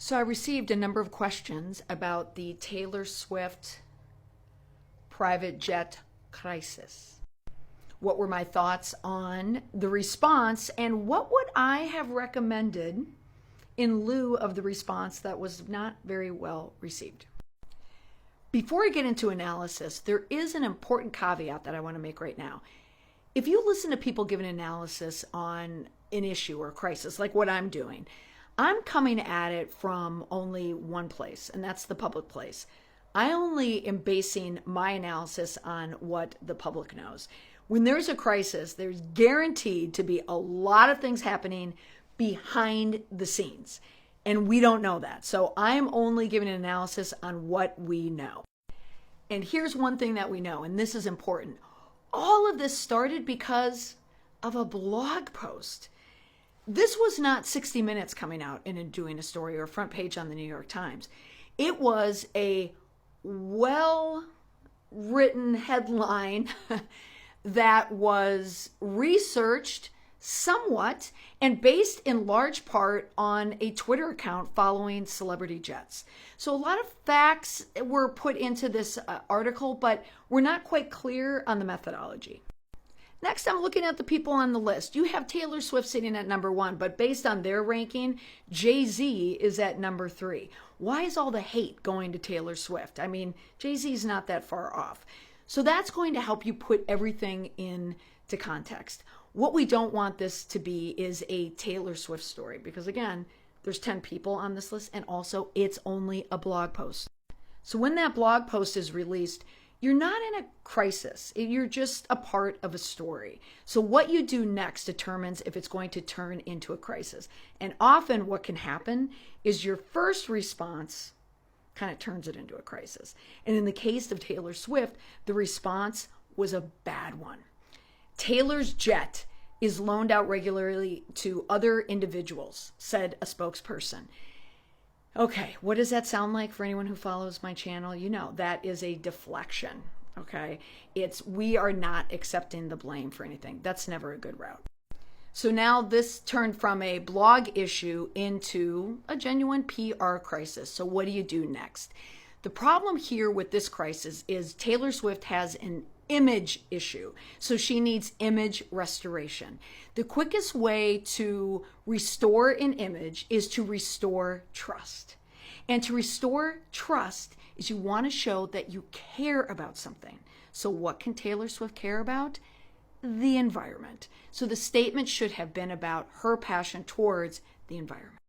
So I received a number of questions about the Taylor Swift private jet crisis. What were my thoughts on the response, and what would I have recommended in lieu of the response that was not very well received? Before I get into analysis, there is an important caveat that I want to make right now. If you listen to people give an analysis on an issue or a crisis, like what I'm doing, I'm coming at it from only one place, and that's the public place. I only am basing my analysis on what the public knows. When there's a crisis, there's guaranteed to be a lot of things happening behind the scenes, and we don't know that. So I'm only giving an analysis on what we know. And here's one thing that we know, and this is important. All of this started because of a blog post. This was not 60 Minutes coming out and doing a story or a front page on the New York Times. It was a well-written headline that was researched somewhat and based in large part on a Twitter account following celebrity jets. So a lot of facts were put into this article, but we're not quite clear on the methodology. Next, I'm looking at the people on the list. You have Taylor Swift sitting at number 1, but based on their ranking, Jay-Z is at number 3. Why is all the hate going to Taylor Swift? I mean, Jay-Z's not that far off. So that's going to help you put everything into context. What we don't want this to be is a Taylor Swift story, because again, there's 10 people on this list, and also it's only a blog post. So when that blog post is released, you're not in a crisis. You're just a part of a story. So what you do next determines if it's going to turn into a crisis. And often what can happen is your first response kind of turns it into a crisis. And in the case of Taylor Swift, the response was a bad one. Taylor's jet is loaned out regularly to other individuals, said a spokesperson. Okay, what does that sound like for anyone who follows my channel? You know, that is a deflection, okay? We are not accepting the blame for anything. That's never a good route. So now this turned from a blog issue into a genuine PR crisis. So what do you do next? The problem here with this crisis is Taylor Swift has an image issue. So she needs image restoration. The quickest way to restore an image is to restore trust. And to restore trust is you want to show that you care about something. So what can Taylor Swift care about? The environment. So the statement should have been about her passion towards the environment.